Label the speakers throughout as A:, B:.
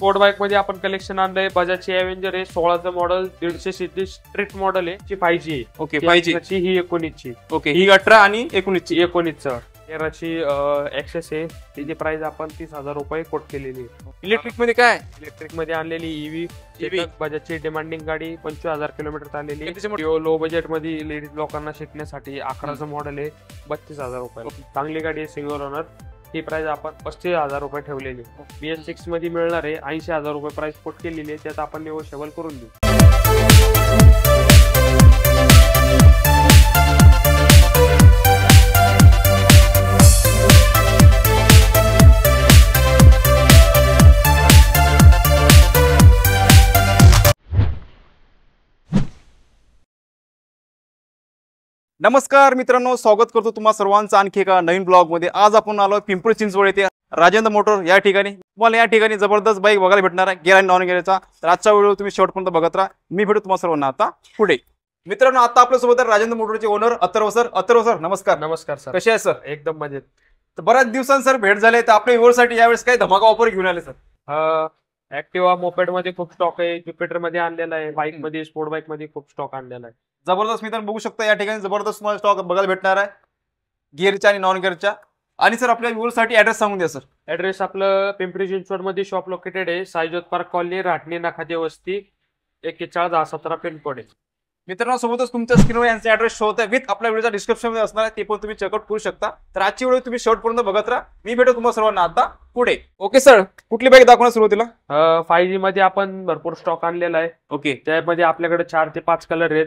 A: Sport bike मध्ये आपण collection आणलंय बजाजची एव्हेंजर आहे 16चं मॉडेल 150 सीसी स्ट्रीट मॉडेल आहे ची 5G आहे.
B: ओके 5G
A: ही 19ची.
B: ओके ही 18 आणि 19ची.
A: 19चं 13ची एक्सेस आहे. तिची प्राइस आपण 30,000 रुपये कोट केलेली आहे.
B: इलेक्ट्रिक मध्ये काय
A: इलेक्ट्रिक मध्ये आणलेली ईव्ही बजाजची डिमांडिंग गाडी 25,000 किलोमीटर चाललेली. लो बजेट मध्ये लेडीज लोकांना शिकण्यासाठी 11चं मॉडेल आहे 32,000 रुपये. चांगली गाडी आहे सिंगल ओनर. ही प्राइस आपण 35,000 रुपये ठेवलेली. BS6 मध्ये मिळणार आहे 80,000 रुपये प्राइस कोट केलेली आहे. त्यात आपण निगोशिएबल करून देऊ.
B: नमस्कार मित्रांनो, स्वागत करतो तुम्हा सर्वांचं आणखी एका नवीन ब्लॉग मध्ये. आज आपण आलो पिंपरी चिंचवड येथे राजेंद्र मोटर या ठिकाणी. तुम्हाला या ठिकाणी जबरदस्त बाईक बघायला भेटणार आहे, गिअर आणि नॉन गिअरचा. तर आजचा व्हिडिओ तुम्ही शेवटपर्यंत बघत राहा. मी भेटू तुम्हा सर्वांना आता पुढे. मित्रांनो, आता आपल्या सोबत राजेंद्र मोटरचे owner Atharva sir. Atharva sir नमस्कार.
A: नमस्कार सर.
B: कसे आहे सर?
A: एकदम मजेत.
B: तर बऱ्याच दिवसांनी सर भेट झाले, तर आपल्या व्ह्यूअरसाठी यावेळेस काही धमाका ऑफर घेऊन आले सर?
A: ऍक्टिवा मोपेड मध्ये खूप स्टॉक आहे, ज्युपिटर मध्ये आणलेला आहे, बाईक मध्ये स्पोर्ट बाईक मध्ये खूप स्टॉक आणलेला आहे.
B: जबरदस्त मित्रांनो बघू शकता या ठिकाणी जबरदस्त तुम्हाला स्टॉक बघायला भेटणार आहे गिअरच्या आणि नॉन गिअरच्या. आणि सर आपल्या व्ह्यूअरसाठी ऍड्रेस सांगून द्या सर.
A: ऍड्रेस आपलं पिंपरी चिंचवड मध्ये शॉप लोकेटेड आहे. साईजोत पार्क कॉलनी, राटणी नाखादी वस्ती, 411017 पिनकोड आहे.
B: मित्रांनो, सोबतच तुमच्या स्क्रीनवर यांचा ऍड्रेस शो होता विथ आपल्या व्हिडिओच्या डिस्क्रिप्शन मध्ये असणार आहे, ते पण तुम्ही चेकआउट करू शकता. तर आजची व्हिडिओ तुम्ही शेवटपर्यंत बघत राहा. मी भेटू तुम्हाला सर्वांना आता पुढे. ओके सर, कुठली बाईक दाखवणार सुरुवातीला?
A: 5G मध्ये आपण भरपूर स्टॉक आणलेला आहे.
B: ओके,
A: त्यामध्ये आपल्याकडे 4 ते 5 कलर आहेत.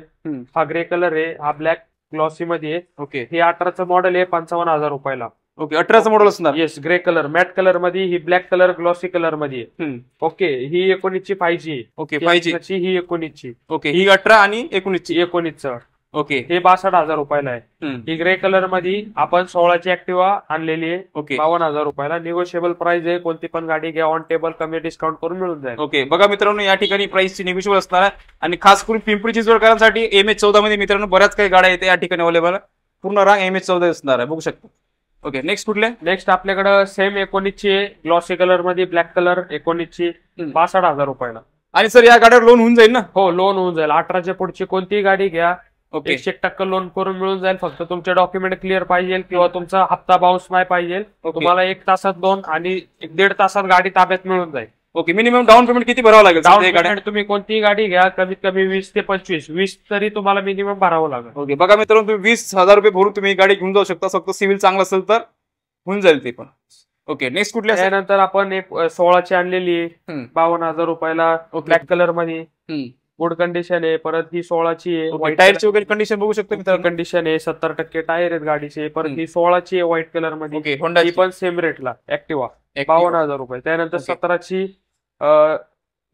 A: हा ग्रे कलर आहे, हा ब्लॅक ग्लॉसी मध्ये आहे.
B: ओके,
A: हे 18चं मॉडेल आहे 55,000 रुपयाला.
B: ओके 18चं मॉडेल असणार.
A: Yes, grey colour matte colour मध्ये, ही ब्लॅक कलर ग्लॉसी कलर मध्ये आहे. ओके, ही 19ची 5G आहे.
B: ओके 5G
A: ही 19ची.
B: ओके, ही 18 आणि 19ची.
A: 19चं
B: ओके,
A: हे 62,000 रुपयाला आहे. ही ग्रे कलर मध्ये आपण 16ची ऍक्टिवा आणलेली आहे.
B: ओके
A: 52,000 रुपयाला. निगोशिएबल प्राइस आहे, कोणती पण गाडी घ्या ऑन टेबल कमी डिस्काउंट करून मिळून जाईल.
B: ओके, बघा मित्रांनो या ठिकाणी प्राइसची निगोशिएबल असणार आहे. आणि खास करून पिंपरी चिंचवडकरांसाठी MH14 मध्ये मित्रांनो बऱ्याच काही गाड्या येते या ठिकाणी अवेलेबल. पूर्ण रांग MH14 असणार आहे, बघू शकता. ओके, नेक्स्ट कुठले?
A: नेक्स्ट आपल्याकडे सेम 19ची आहे, ग्लॉसी कलर मध्ये, ब्लॅक कलर 19ची 62,000 रुपयाला.
B: आणि सर या गाड्यावर लोन होऊन जाईल ना?
A: हो, लोन होऊन जाईल. 18च्या पुढची कोणतीही गाडी घ्या 100% लोन करून मिळून जाईल. फक्त तुमचे डॉक्युमेंट क्लिअर पाहिजे किंवा तुमचा हप्ता बाउन्स नाही पाहिजे. तुम्हाला 1 तासात लोन आणि 1.5 तासात गाडी ताब्यात मिळून जाईल.
B: ओके, मिनिमम डाऊन पेमेंट किती भरावं लागेल?
A: डाऊन पेमेंट तुम्ही कोणतीही गाडी घ्या कमीत कमी 20 ते 25 तरी तुम्हाला मिनिमम भरावं लागेल.
B: ओके, बघा मित्रांनो तुम्ही 20,000 रुपये भरून तुम्ही गाडी घेऊन जाऊ शकता. फक्त सिव्हिल चांगलं असेल तर होऊन जाईल ते पण. ओके, नेक्स्ट कुठल्या?
A: त्यानंतर आपण एक 16ची आणलेली आहे 52,000 रुपयाला, ब्लॅक कलर मध्ये. गुड कंडिशन आहे. परत ही 16ची आहे.
B: टायरची वगैरे कंडिशन बघू शकतो मित्रांनो.
A: कंडिशन आहे, 70% टायर आहेत गाडीचे. परत ही 16ची आहे व्हाईट कलर मध्ये.
B: ओके, होंडा
A: ही पण सेम रेटला ऍक्टिवा 52,000 रुपये. त्यानंतर 17ची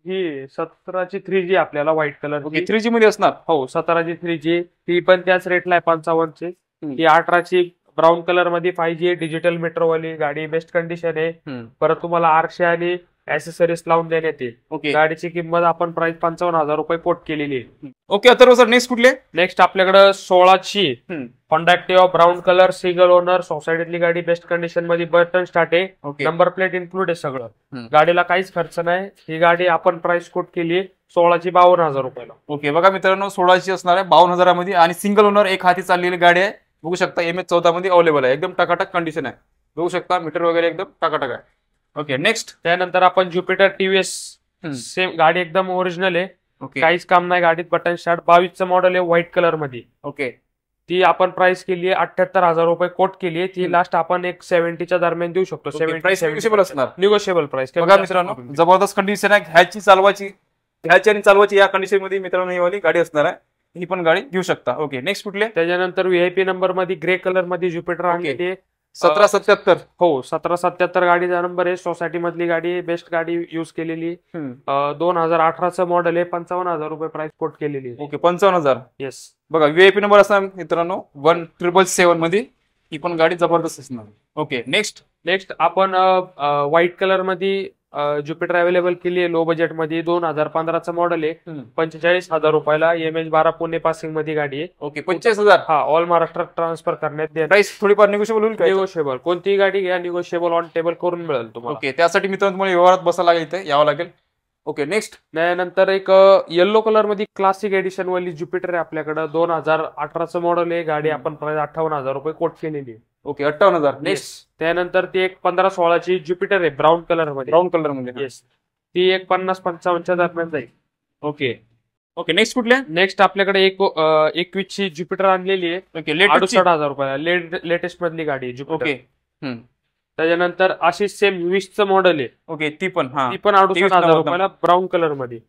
A: ही 17ची 3G आपल्याला व्हाईट कलर.
B: ओके, 3G मध्ये असणार.
A: हो, 17ची 3G ती पण त्याच रेटला आहे 55ची. ही 18ची ब्राऊन कलर मध्ये 5G डिजिटल मेट्रोवाली गाडी, बेस्ट कंडिशन आहे. परत तुम्हाला आरशे आणि ऍक्सेसरीज लावून देण्यात येईल.
B: ओके,
A: गाडीची किंमत आपण प्राइस 55,000 रुपये कोट केलेली आहे.
B: ओके अथर्व सर, नेक्स्ट कुठले?
A: नेक्स्ट आपल्याकडे 16ची Honda Activa brown colour single owner सोसायटीतली गाडी, बेस्ट कंडिशन मध्ये, बटन स्टार्ट आहे, नंबर प्लेट इन्क्लूड आहे सगळं. गाडीला काहीच खर्च नाही. ही गाडी आपण प्राइस कोट केली आहे 16ची 52,000 रुपयाला.
B: ओके, बघा मित्रांनो 16ची असणार आहे 52,000 मध्ये. आणि सिंगल ओनर एक हाती चाललेली गाडी आहे, बघू शकता. MH14 मध्ये अवेलेबल आहे. एकदम टकाटक कंडिशन आहे, बघू शकता. मीटर वगैरे एकदम टकाटक आहे. ओके, नेक्स्ट
A: त्यानंतर आपण ज्युपिटर TVS सेम गाडी एकदम ओरिजिनल आहे.
B: ओके,
A: काहीच काम नाही गाडीत. बटन स्टार्ट 22चं मॉडेल आहे व्हाईट कलर मध्ये.
B: ओके,
A: ती आपण प्राइस केली आहे 78,000 रुपये कोट केली आहे. ती लास्ट आपण एक 70च्या दरम्यान देऊ शकतो.
B: 70 असणार,
A: निगोशिएबल प्राइस.
B: बघा मित्रांनो जबरदस्त कंडिशन आहे. ह्याची आणि चालवायची या कंडिशन मध्ये मित्रांनो ही वाली गाडी असणार आहे. ही पण गाडी घेऊ शकता. ओके, नेक्स्ट कुठले?
A: त्याच्यानंतर VIP नंबर मध्ये ग्रे कलर मध्ये ज्युपिटर आणली
B: 1777.
A: हो, 1777 गाडीचा नंबर आहे. सोसायटी मधली गाडी, बेस्ट गाडी युज केलेली. 2018चं मॉडेल आहे. 55,000 रुपये प्राइस कोट केलेली.
B: ओके, 55,000.
A: येस,
B: बघा VIP नंबर असणार मित्रांनो 1777 मध्ये. ही पण गाडी जबरदस्त असणार. ओके, नेक्स्ट
A: आपण व्हाईट कलर मध्ये ज्युपिटर अवेलेबल केली आहे लो बजेट मध्ये. 2015चं मॉडेल आहे. 45,000 रुपयाला. MH12 पुणे पासिंग मध्ये गाडी आहे.
B: ओके 45,000.
A: हा, ऑल महाराष्ट्रात ट्रान्सफर करण्यात येईल.
B: प्राइस थोडीफार निगोशिएबल होईल का?
A: निगोशिएबल, कोणतीही गाडी घ्या निगोशिएबल ऑन टेबल करून मिळेल तुम्हाला.
B: ओके, त्यासाठी मित्रांनो तुम्हाला व्यवहारात बसायला लागेल, इथे यावं लागेल. Okay next.
A: त्यानंतर एक येलो कलर मध्ये क्लासिक एडिशन वाली ज्युपिटर आहे आपल्याकडे. 2018चं मॉडेल आहे. गाडी आपण प्राइस 58,000 रुपये कोट केलेली आहे.
B: ओके 58,000. नेक्स्ट.
A: त्यानंतर ती एक 15-16ची ज्युपिटर आहे ब्राऊन कलर मध्ये.
B: ब्राऊन कलर मध्ये.
A: येस, ती एक 50-55च्या दरम्यान जाईल.
B: Okay okay. नेक्स्ट कुठल्या?
A: नेक्स्ट आपल्याकडे एक 21ची ज्युपिटर आणलेली आहे.
B: ओके
A: 68,000 रुपयाला. लेटेस्ट मधली गाडी आहे ज्युपिटर.
B: ओके.
A: त्याच्यानंतर अशी सेम 20चं मॉडेल आहे.
B: ओके ती पण
A: 68,000 रुपयाला ब्राऊन कलर मध्ये.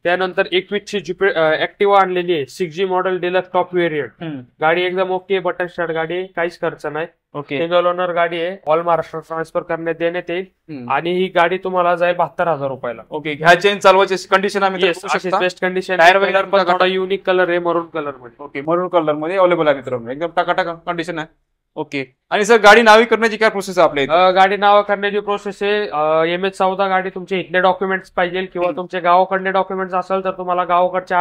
A: त्यानंतर 21ची ऍक्टिव्हा आणलेली आहे. 6G model deluxe top variant. गाडी एकदम ओके, बटन स्टार्ट गाडी आहे, काहीच खर्च नाही.
B: ओके.
A: सिंगल ओनर गाडी आहे. ऑल महाराष्ट्र ट्रान्सफर करण्यात देण्यात येईल. आणि ही गाडी तुम्हाला जाईल 72,000 रुपयाला.
B: ओके. घ्यायची आणि चालवायची कंडिशन आम्ही
A: बेस्ट कंडिशन.
B: टायर वगैरे
A: पण थोडा युनिक कलर आहे, मरून कलर मध्ये.
B: ओके मरून कलर मध्ये अवेलेबल आहे मित्रांनो, एकदम टाकाटाका कंडिशन आहे. ओके. आणि सर गाडी नावी करण्याची काय प्रोसेस आहे आपल्या?
A: गाडी नाव करण्याची प्रोसेस आहे. MH14 गाडी तुमचे इथले डॉक्युमेंट्स पाहिजे किंवा तुमचे गावाकडले डॉक्युमेंट्स असेल तर तुम्हाला गावाकडच्या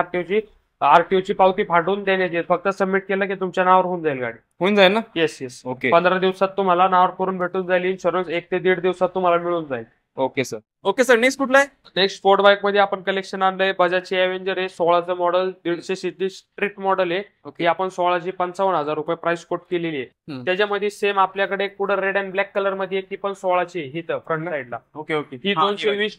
A: आरटीओची पावती फाटून देण्यात येईल. फक्त सबमिट केलं की तुमच्या नावावर होऊन जाईल गाडी.
B: होऊन जाईल ना?
A: येस.
B: ओके.
A: 15 दिवसात तुम्हाला नावावर करून भेटून जाईल. इन्शुरन्स 1 ते 1.5 दिवसात तुम्हाला मिळून जाईल.
B: Okay sir. Okay sir. Next कुठला आहे?
A: नेक्स्ट स्पोर्ट बाईक मध्ये आपण कलेक्शन आणलंय. बजाजची एव्हेंजर आहे. 16चं मॉडेल, 150 सीसी स्ट्रीट मॉडेल आहे.
B: ओके.
A: ही आपण 16ची 55,000 रुपये प्राइस कोट केलेली आहे. त्याच्यामध्ये सेम आपल्याकडे पुढे रेड अँड ब्लॅक कलर मध्ये ती पण 16ची ही तर फ्रंट साईडला.
B: Okay okay.
A: ही 220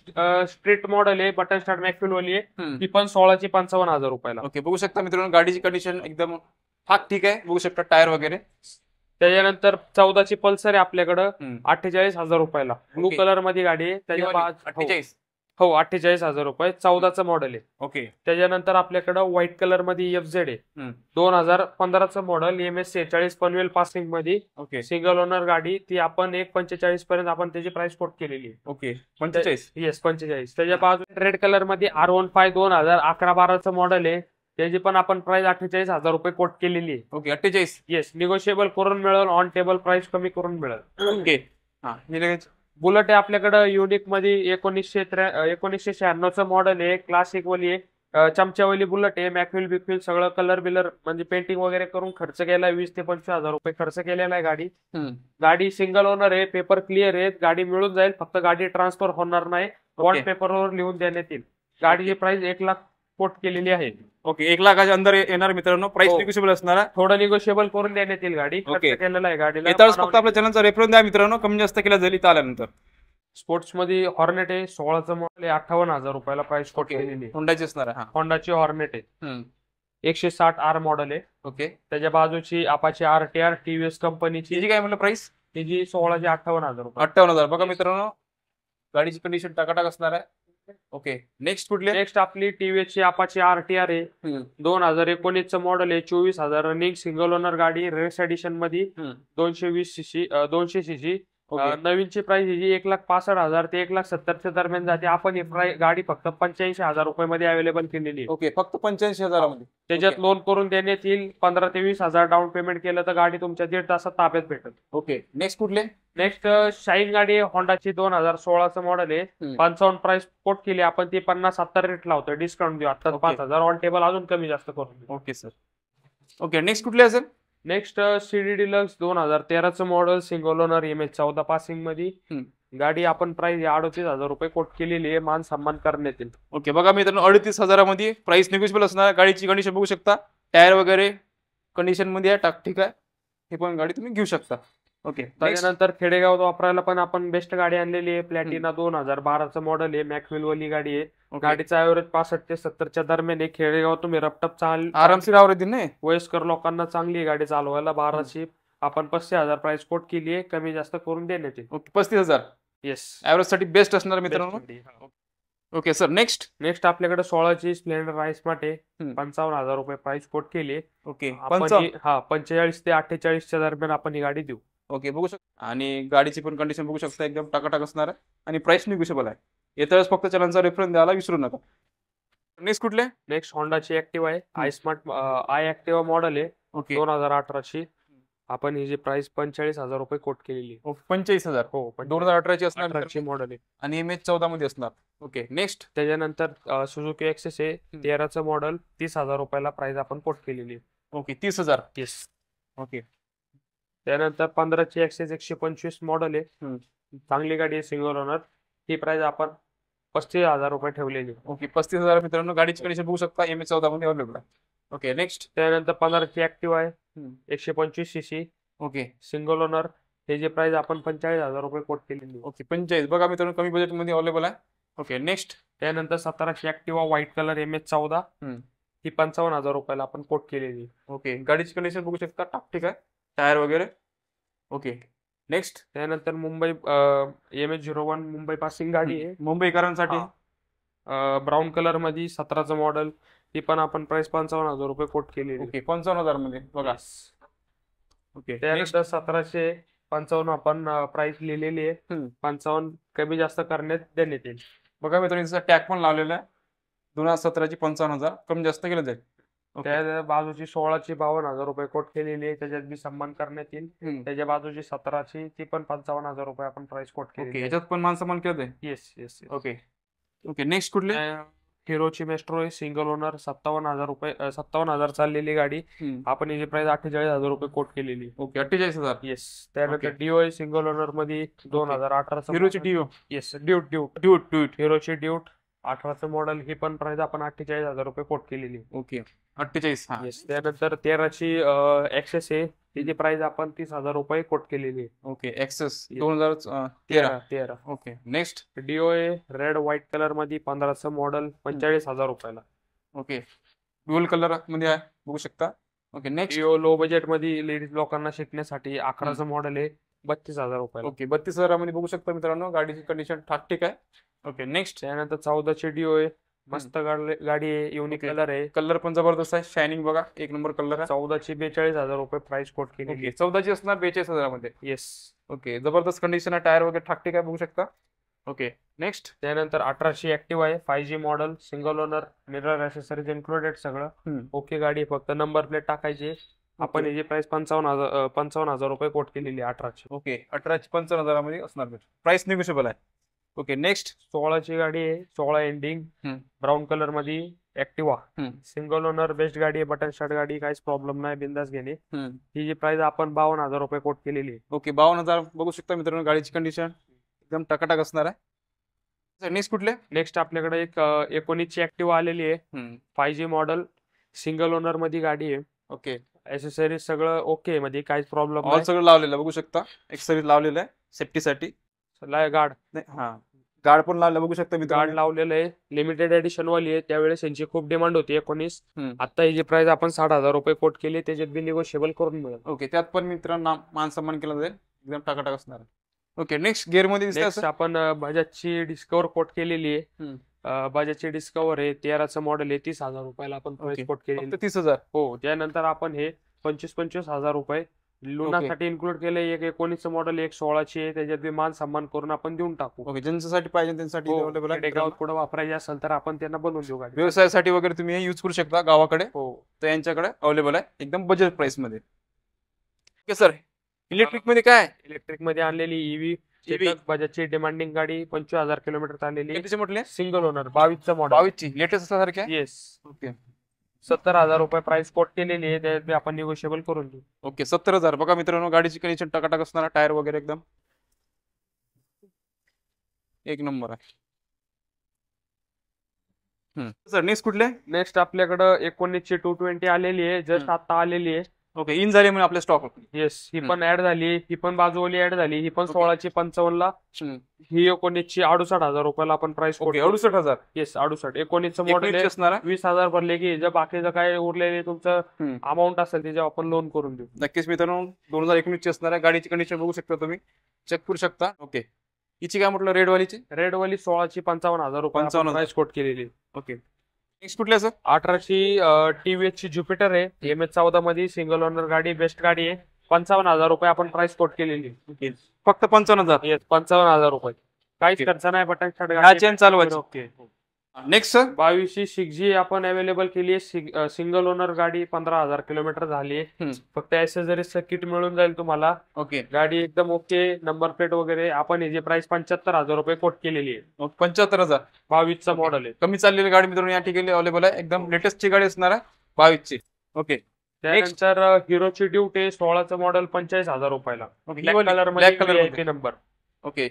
A: स्ट्रीट मॉडेल आहे. बटन स्टार्ट मॅक्युअल वाली आहे. ती पण 16ची 55,000 रुपयाला.
B: ओके. बघू शकता मित्रांनो गाडीची कंडिशन एकदम ठीक आहे. बघू शकता टायर वगैरे.
A: त्याच्यानंतर 14ची पल्सर आहे आपल्याकडं. 48,000 रुपयाला. ब्लू कलर मध्ये गाडी आहे. त्याच्या
B: 48.
A: हो 48,000 रुपये. 14चं मॉडेल आहे.
B: ओके.
A: त्याच्यानंतर आपल्याकडं व्हाईट कलर मध्ये FZ आहे. 2015चं मॉडेल. MS46 पनवेल पासिंग मध्ये.
B: ओके.
A: सिंगल ओनर गाडी. ती आपण 1.45 पर्यंत आपण त्याची प्राइस कोट केलेली आहे.
B: ओके 45.
A: येस 45. त्याच्या बाजूला रेड कलर मध्ये R15 2011-12चं मॉडेल आहे. त्याची पण आपण प्राइस 48,000 रुपये कोट केलेली आहे.
B: ओके 48.
A: येस, निगोशिएबल करून मिळेल. ऑन टेबल प्राइस कमी करून मिळेल.
B: ओके.
A: बुलेट आहे आपल्याकडे युनिक मध्ये. 1996चं मॉडेल आहे. क्लासिक वाली आहे. चमच्यावाली बुलेट आहे. मॅक्युअल बिक्युअल सगळं कलर बिलर म्हणजे पेंटिंग वगैरे करून खर्च केला 20 ते 25,000 रुपये खर्च केलेला आहे गाडी. गाडी सिंगल ओनर आहे. पेपर क्लिअर आहे. गाडी मिळून जाईल. फक्त गाडी ट्रान्सफर होणार नाही. बॉन्ड पेपरवर लिहून देण्यात येईल. गाडीची प्राइस 1 लाख कोट केलेली आहे.
B: ओके 1 लाखाच्या अंदर येणार मित्रांनो. प्राइस निगोशिएबल असणार आहे.
A: थोडं निगोशिएबल करून देण्यात येईल. गाडी खर्च केलेला आहे गाडीला.
B: येताच फक्त आपल्या चॅनलचा रेफरन्स द्या मित्रांनो, कमी जास्त केला जाईल इथं आल्यानंतर.
A: स्पोर्ट्स मध्ये हॉर्नेट आहे. 16चं मॉडेल आहे. 58,000 रुपयाला प्राइस कोट केलेली आहे.
B: होंडाची असणार आहे.
A: होंडाची हॉर्नेट आहे. 160R मॉडेल आहे.
B: ओके.
A: त्याच्या बाजूची अपाचे RTR TVS कंपनीची.
B: तिची काय म्हणलं प्राइस?
A: तिची 16ची 58,000 रुपये.
B: 58,000. बघा मित्रांनो गाडीची कंडिशन टाकाटाक असणार आहे. ओके. नेक्स्ट कुठले?
A: नेक्स्ट आपली टीव्हीएसची अपाची RTR आहे. 2019चं मॉडेल आहे. 24,000 रनिंग सिंगल ओनर गाडी. रेस एडिशन मध्ये. 200 सीसी. नवीनची प्राइस ही 1,65,000 ते 1,70,000 दरम्यान जाते. आपण ही गाडी फक्त 85,000 रुपये मध्ये अवेलेबल केलेली आहे.
B: ओके. फक्त 85,000 मध्ये.
A: त्याच्यात लोन करून देण्यात येईल. 15 ते 20,000 डाऊन पेमेंट केलं तर गाडी तुमच्या 1.5 तासात ताब्यात भेटेल.
B: ओके. नेक्स्ट कुठले?
A: नेक्स्ट शाईन गाडी आहे. होंडाची 2016चं मॉडेल आहे. 55 प्राइस कोट केली आपण. ती 50-70 रेट लावतोय. डिस्काउंट देऊ आता 5,000. ऑन टेबल अजून कमी जास्त करून.
B: Okay sir. ओके. नेक्स्ट कुठले असेल?
A: नेक्स्ट CD डिलक्स 2013चं model. Single owner. MH14 passing मध्ये. गाडी आपण प्राइस 38,000 रुपये कोट केलेली आहे. मान सन्मान करण्यात येईल.
B: ओके. बघा मित्रांनो 38,000 मध्ये प्राइस निगोशिएबल असणार. गाडीची कंडिशन बघू शकता. टायर वगैरे कंडिशन मध्ये आहे. ठीक आहे. हे पण गाडी तुम्ही घेऊ शकता. ओके.
A: त्याच्यानंतर खेडेगावात वापरायला पण आपण बेस्ट गाडी आणलेली आहे. प्लॅटिना 2012चं मॉडेल आहे. मॅक्युअल वाली गाडी आहे. गाडीचा ऍव्हरेज 65 ते 70च्या दरम्यान आहे. खेडेगाव तुम्ही रपटप
B: आरामशीर आवरेज नाही.
A: वयस्कर लोकांना चांगली आहे गाडी चालवायला. 12ची आपण 35,000 प्राइस कोट केली आहे. कमी जास्त करून देण्यात येईल.
B: ओके. 35,000.
A: येस,
B: ऍव्हरेज साठी बेस्ट असणार मित्रांनो. Okay sir. नेक्स्ट
A: आपल्याकडे 16ची स्प्लेंडर राईस आहे. 55,000 रुपये प्राइस कोट केली.
B: ओके.
A: 45 ते 48च्या दरम्यान आपण ही गाडी देऊ.
B: ओके. बघू शकता. आणि गाडीची पण कंडिशन बघू शकता. एकदम टाकाटाक असणार आहे. आणि प्राइस निगोशिएबल आहे. येतच फक्त चॅनलचा रेफरन्स द्यायला विसरू नका. नेक्स्ट कुठले?
A: नेक्स्ट होंडाची ऍक्टिव्हा आहे. आय ऍक्टिव्हा मॉडेल आहे.
B: ओके.
A: 2018ची. आपण ही जी प्राइस 45,000 रुपये कोट केलेली आहे.
B: 45,000
A: हो
B: 2018ची असणार
A: 18ची मॉडेल आहे.
B: आणि MH14 मध्ये असणार. ओके नेक्स्ट
A: त्याच्यानंतर सुझुकी एक्सेस आहे 13चं मॉडेल 30,000 रुपयाला प्राइस आपण कोट केलेली आहे.
B: ओके 30,000.
A: येस.
B: ओके
A: त्यानंतर 15ची एक्सेस 125 मॉडेल आहे. चांगली गाडी आहे सिंगल ओनर. ही प्राइस आपण 35,000 रुपये ठेवलेली आहे.
B: ओके 35,000 मित्रांनो गाडीची कंडिशन बघू शकता MH14 मध्ये अवेलेबल आहे. ओके नेक्स्ट
A: त्यानंतर 15ची ऍक्टिव्ह आहे 125 सीसी
B: ओके
A: सिंगल ओनर. हे जे प्राइस आपण 45,000 रुपये कोट केलेली आहे.
B: ओके 45 बघा मित्रांनो कमी बजेट मध्ये अवेलेबल आहे. ओके नेक्स्ट
A: त्यानंतर 17ची ऍक्टिव्हा व्हाईट कलर MH14 ही 55,000 रुपयाला आपण कोट केलेली आहे.
B: ओके गाडीची कंडिशन बघू शकता टाप ठीक आहे टायर वगैरे. ओके नेक्स्ट
A: त्यानंतर मुंबई MH01 मुंबई पासिंग गाडी आहे
B: मुंबईकरांसाठी
A: ब्राऊन कलर मध्ये 17चं मॉडेल. ती पण आपण प्राइस 55,000 रुपये कोट केलेली आहे.
B: ओके 55,000 मध्ये बघा. ओके
A: त्यानंतर 1755 आपण प्राइस लिहिलेली आहे. 55 कमी जास्त करण्यात देण्यात येईल.
B: बघा मित्रांनो टॅग पण लावलेला आहे 2017ची 55,000 कमी जास्त केलं जाईल.
A: त्या बाजूची 16ची 52,000 रुपये कोट केलेली आहे. त्याच्यात बी सन्मान करण्यात येईल. त्याच्या बाजूची 17ची ती पण 55,000 रुपये आपण प्राइस कोट केली.
B: ओके याच्यात पण मान सन्मान केलं जाईल.
A: Yes yes.
B: Okay okay next कुठले
A: हिरोची मेस्ट्रो आहे सिंगल ओनर 57,000 रुपये 57,000 चाललेली गाडी. आपण याची प्राइस 48,000 रुपये कोट केलेली.
B: ओके 48,000.
A: येस. त्यानंतर डिओ आहे सिंगल ओनर मध्ये 2018
B: हिरोची Dio.
A: Yes Duet Duet Duet Duet हिरोची ड्यूट 18चं मॉडेल. ही पण प्राइस आपण 48,000 रुपये कोट केलेली.
B: ओके 48.
A: येस. त्यानंतर 13ची एक्सेस आहे तिची प्राइस आपण 30,000 रुपये कोट केलेली.
B: Okay Access 2013. Okay next
A: Dio आहे रेड व्हाईट कलर मध्ये 15चं मॉडेल 45,000 रुपयाला.
B: ओके ड्युअल कलर मध्ये आहे बघू शकता. Okay next
A: Dio low budget मध्ये लेडीज लोकांना शिकण्यासाठी 11चं मॉडेल आहे 32,000 रुपयाला.
B: ओके 32,000 मध्ये बघू शकता मित्रांनो गाडीची कंडिशन ठीक आहे. ओके नेक्स्ट
A: त्यानंतर 14ची डिओ आहे मस्त गाडी आहे युनिक कलर आहे.
B: कलर पण जबरदस्त आहे शायनिंग बघा एक नंबर कलर आहे.
A: 14ची 42,000 रुपये प्राइस कोट केली.
B: ओके 14ची असणार 42,000 मध्ये.
A: येस.
B: ओके जबरदस्त कंडिशन आहे टायर वगैरे ठीक आहे बघू शकता. ओके नेक्स्ट
A: त्यानंतर 18ची ऍक्टिव्ह आहे 5G model single owner mirror accessories included सगळं. ओके गाडी फक्त नंबर प्लेट टाकायची. आपण याची प्राइस 55,000 रुपये कोट केलेली 18ची.
B: ओके 18ची 55,000 मध्ये असणार प्राइस निगोशिएबल आहे. ओके नेक्स्ट
A: 16ची गाडी आहे 16 एंडिंग ब्राऊन कलर मध्ये ऍक्टिव्हा सिंगल ओनर बेस्ट गाडी आहे बटन स्टार्ट गाडी काहीच प्रॉब्लेम नाही बिंदास घेणे. ही जी प्राइस आपण 52,000 रुपये कोट केलेली.
B: ओके 52,000 बघू शकता मित्रांनो गाडीची कंडिशन एकदम टकाटक असणार आहे. नेक्स्ट कुठले
A: नेक्स्ट आपल्याकडे एक 19ची ऍक्टिव्हा आलेली आहे 5G मॉडेल सिंगल ओनर मध्ये गाडी आहे.
B: ओके
A: ऍक्सेसरीज सगळं ओके मध्ये काहीच प्रॉब्लेम
B: ऑल सगळं लावलेलं बघू शकता. एक्सेसरीज लावलेलं आहे सेफ्टीसाठी.
A: गार्ड
B: गार्ड पण लावलं बघू शकता.
A: गार्ड लावलेलं आहे लिमिटेड एडिशन वाली आहे. त्यावेळेस यांची खूप डिमांड होती 19. आता ही जी प्राइस आपण 60,000 रुपये कोट केली त्याच्यात बी निगोशिएबल करून मिळेल.
B: ओके त्यात पण मित्रांनो मान सन्मान केला जाईल एकदम टकाटक असणार आहे. ओके नेक्स्ट गिअर मध्ये
A: आपण बजाजची डिस्कवर कोट केलेली आहे. बजाजची डिस्कवर आहे 13चं मॉडेल आहे 30,000 रुपयाला आपण प्राइस कोट केली.
B: 30,000.
A: हो. त्यानंतर आपण हे 25,000 रुपये लुनासाठी इन्क्लूड केले. एक 19चं मॉडेल एक 16ची आहे त्याच्यात बी मान सन्मान करून आपण देऊन टाकू.
B: ओके ज्यांच्यासाठी पाहिजे त्यांच्यासाठी अवेलेबल आहे.
A: गावात पुढे वापरायचे असेल तर आपण त्यांना बनवून देऊ. गाडी
B: व्यवसायासाठी वगैरे तुम्ही हे यूज करू शकता गावाकडे.
A: हो
B: तर यांच्याकडे अवेलेबल आहे एकदम बजेट प्राइस मध्ये. ओके सर इलेक्ट्रिक मध्ये काय
A: इलेक्ट्रिक मध्ये आणलेली ईव्ही बजाजची डिमांडिंग गाडी 25,000 किलोमीटर चाललेली
B: म्हटले
A: सिंगल ओनर 22चं मॉडेल
B: 22ची लेटेस्ट असल्यासारखे.
A: येस.
B: ओके
A: 70,000 रुपये प्राइस कोट केलेली आहे त्यात आपण निगोशिएबल करून देऊ.
B: ओके 70,000 बघा मित्रांनो गाडीची कंडिशन टकाटक असणार टायर वगैरे एकदम एक नंबर आहे. सर नेक्स्ट कुठले
A: नेक्स्ट आपल्याकडे 19ची 220 आलेली आहे जस्ट आता आलेली आहे.
B: ओके इन झाली म्हणून आपल्या स्टॉक.
A: येस. ही पण ऍड झाली ही पण बाजूवाली ऍड झाली. ही पण 16ची 55 ला. ही 19ची 68,000 रुपयाला आपण प्राइस कोट.
B: 68,000.
A: येस 68. 19चं मॉडेल
B: असणार
A: 20,000 भरले की जे बाकीचं काय उरलेले तुमचं अमाऊंट असेल त्याच्यावर आपण लोन करून देऊ.
B: नक्कीच मित्रांनो 2019ची असणार आहे. गाडीची कंडिशन बघू शकता तुम्ही चेक करू शकता. ओके हिची काय म्हटलं रेडवाली 16ची 55,000 रुपये प्राइस कोट केलेली. ओके नेक्स्ट कुठल्या सर
A: 18ची TVS ची ज्युपिटर आहे MH14 मध्ये सिंगल ओनर गाडी बेस्ट गाडी आहे 55,000 रुपये आपण प्राइस कोट केलेली.
B: फक्त 55,000.
A: येस 55,000 रुपये काहीच खर्च नाही बटन स्टार्ट
B: गाडी चालवायची.
A: ओके
B: नेक्स्ट सर
A: 22ची 6G आपण अवेलेबल केली आहे. सिंगल ओनर गाडी 15,000 किलोमीटर झाली आहे. फक्त ऍक्सेसरीजचं किट मिळून जाईल तुम्हाला.
B: ओके
A: गाडी एकदम ओके, नंबर प्लेट वगैरे. आपण याची प्राइस 75,000 रुपये कोट केलेली आहे.
B: 75,000
A: 22चा मॉडेल आहे.
B: कमी चाललेली गाडी मित्रांनो या ठिकाणी अवेलेबल आहे. एकदम लेटेस्टची गाडी असणार आहे 22ची. ओके
A: त्यानंतर हिरोची ड्यूट आहे 16चं मॉडेल 45,000 रुपयाला. ब्लॅक कलर
B: ब्लॅक
A: मध्ये
B: कलर
A: नंबर.
B: ओके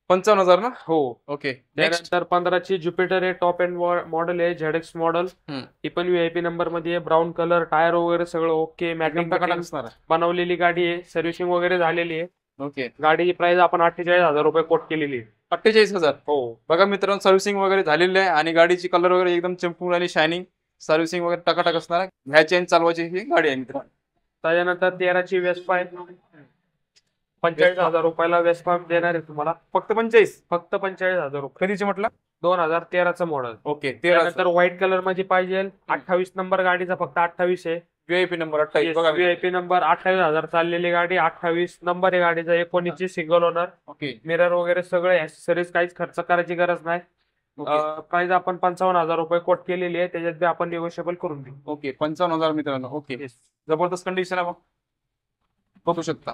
B: 55,000 ना.
A: हो.
B: ओके नेक्स्ट
A: त्यानंतर 15ची ज्युपिटर आहे, टॉप एंड मॉडेल आहे, ZX मॉडेल. ही पण VIP नंबर मध्ये आहे. ब्राऊन कलर, टायर वगैरे सगळं ओके, मॅटिंग
B: असणार आहे.
A: बनवलेली गाडी आहे. सर्व्हिसिंग वगैरे झालेली आहे.
B: ओके
A: गाडीची प्राइस आपण 48,000 रुपये कोट केलेली आहे.
B: 48,000.
A: हो.
B: बघा मित्रांनो सर्व्हिसिंग वगैरे झालेली आहे आणि गाडीची कलर वगैरे एकदम चमकून राहिली, शायनिंग. सर्व्हिसिंग वगैरे टकाटक असणार आहे. घ्यायची आणि चालवायची ही गाडी आहे मित्रांनो.
A: त्याच्यानंतर 13ची वेस्पा आहे, 45,000 रुपयाला वेस्पा देणार आहे तुम्हाला.
B: फक्त 45.
A: फक्त 45,000 रुपये.
B: कधीचे म्हटलं?
A: 2013चं मॉडेल.
B: ओके 13.
A: त्यानंतर व्हाईट कलर मध्ये पाहिजे. 28 नंबर गाडीचा, फक्त 28 आहे.
B: VIP number 28. बघा
A: VIP नंबर 28,000 चाललेली गाडी. 28 नंबर आहे गाडीचा. 19ची सिंगल ओनर.
B: ओके
A: मिरर वगैरे सगळे ऍक्सेसरीज, काहीच खर्च करायची गरज नाही. प्राइस आपण 55,000 रुपये कोट केलेली आहे. त्याच्यात बी आपण निगोशिएबल करून देऊ.
B: ओके 55,000 मित्रांनो. ओके जबरदस्त कंडिशन आहे बघू शकता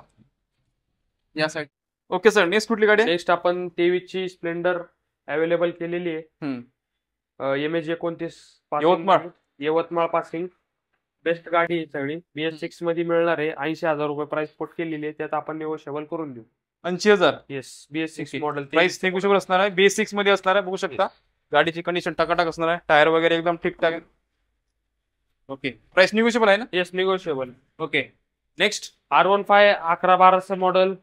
B: या साईड. ओके सर नेक्स्ट कुठली गाडी?
A: नेक्स्ट आपण 23ची स्प्लेंडर अवेलेबल केलेली आहे. MH29 Yavatmal passing. बेस्ट गाडी आहे सगळी. BS6 मध्ये मिळणार आहे. 80,000 रुपये प्राइस कोट केलेली आहे. त्यात आपण निगोशिएबल करून देऊ.
B: 80,000.
A: Yes BS6 model.
B: Price negotiable असणार आहे. BS6 मध्ये असणार आहे. बघू शकता गाडीची कंडिशन टकाटक असणार आहे. टायर वगैरे एकदम ठीकठाक आहे. ओके प्राइस निगोशिएबल आहे ना?
A: Yes negotiable.
B: Okay next
A: R15 11-12चं मॉडेल.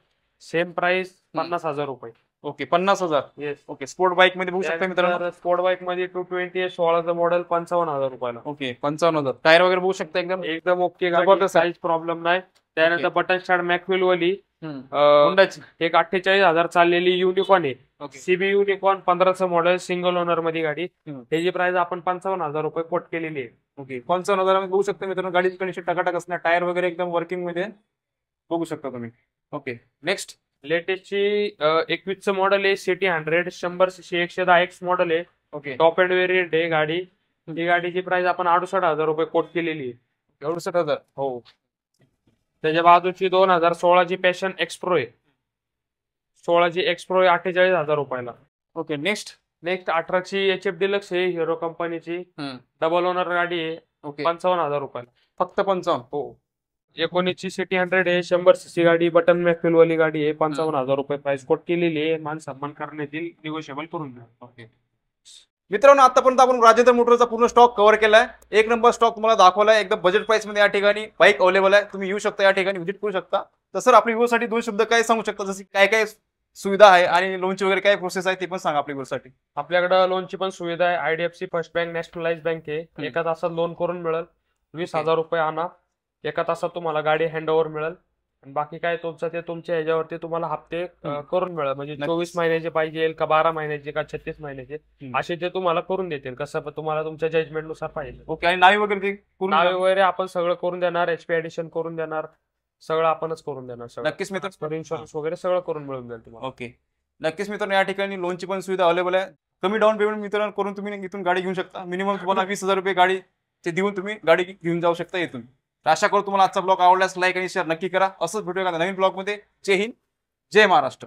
A: सेम प्राइस 50,000 रुपये.
B: Okay 50,000.
A: Yes.
B: Okay sport bike मध्ये बघू शकता मित्रांनो.
A: स्पोर्ट बाईक मध्ये 220 16चं मॉडेल 55,000 रुपयाला.
B: ओके 55,000. टायर वगैरे बघू शकता एकदम
A: ओके.
B: जबरदस्त.
A: काहीच प्रॉब्लेम नाही. त्यानंतर बटन स्टार्ट मॅकविल वाली
B: होंडाची
A: एक 48,000 चाललेली युनिकॉर्न आहे.
B: ओके
A: CB युनिकॉर्न 15चं मॉडेल, सिंगल ओनर मध्ये गाडी. त्याची प्राइस आपण 55,000 रुपये कोट केलेली आहे.
B: ओके 55,000 मध्ये बघू शकता मित्रांनो. गाडीची कंडिशन टकाटक असणार. टायर वगैरे एकदम वर्किंग मध्ये बघू शकता तुम्ही. ओके नेक्स्ट
A: लेटेस्टची 21चं मॉडेल आहे. सिटी 100 100cc 110X मॉडेल आहे.
B: ओके
A: टॉप एंड व्हेरियंट आहे गाडी. ही गाडीची प्राइस आपण 68,000 रुपये कोट केलेली आहे.
B: 68,000.
A: हो. त्याच्या बाजूची 2016ची पॅशन एक्सप्रो आहे. 16ची एक्सप्रो आहे 48,000 रुपयाला.
B: ओके नेक्स्ट
A: 18ची HF डिलक्स आहे, हिरो कंपनीची. डबल ओनर गाडी आहे.
B: ओके
A: 55,000 रुपयाला.
B: फक्त 55.
A: हो. 19ची सिटी 100 आहे, 100cc गाडी, बटन मॅकफिल वाली गाडी आहे. 55,000 रुपये प्राइस कोट केलेली आहे. मान सन्मान करण्यात येईल, निगोशिएबल करून द्या.
B: ओके मित्रांनो आतापर्यंत आपण राजेंद्र मोटरचा पूर्ण स्टॉक कव्हर केलाय. एक नंबर स्टॉक तुम्हाला दाखवलाय. एकदम बजेट प्राइस मध्ये या ठिकाणी बाईक अवेलेबल आहे. तुम्ही येऊ शकता या ठिकाणी, व्हिजिट करू शकता. तर सर आपल्या व्ह्यूसाठी 2 शब्द काय सांगू शकता, जसे काय काय सुविधा आहे आणि लोनची वगैरे काय प्रोसेस आहे ते पण सांगा आपल्या व्ह्यूसाठी.
A: आपल्याकडे लोनची पण सुविधा आहे. IDFC first bank nationalise bank आहे. एका तासात लोन करून मिळेल. 20,000 रुपये आणा. एका तासात तुम्हाला गाडी हँडओव्हर मिळेल. आणि बाकी काय तुमचं ते तुमच्या ह्याच्यावरती तुम्हाला हप्ते करून मिळेल. म्हणजे 24 महिन्याचे पाहिजे का 12 महिन्याचे का 36 महिन्याचे असे ते तुम्हाला करून देतील. कसं तुम्हाला तुमच्या जजमेंट नुसार पाहिजे.
B: ओके आणि नावी वगैरे
A: नावे वगैरे आपण सगळं करून देणार. HP ऍडिशन करून देणार. सगळं आपणच करून देणार.
B: नक्कीच मित्रांनो
A: इन्शुरन्स वगैरे सगळं करून मिळून जाईल तुम्हाला.
B: ओके नक्कीच मित्रांनो या ठिकाणी लोनची पण सुविधा अवेलेबल आहे. कमी डाऊन पेमेंट मित्रांनो करून तुम्ही इथून गाडी घेऊ शकता. मिनिमम तुम्हाला 20,000 रुपये गाडी ते देऊन तुम्ही गाडी घेऊन जाऊ शकता इथून. आशा करू तुम्हाला आजचा ब्लॉग आवडल्यास लाईक आणि शेअर नक्की करा. असंच भेटूया नवीन ब्लॉग मध्ये. जय हिंद जय महाराष्ट्र.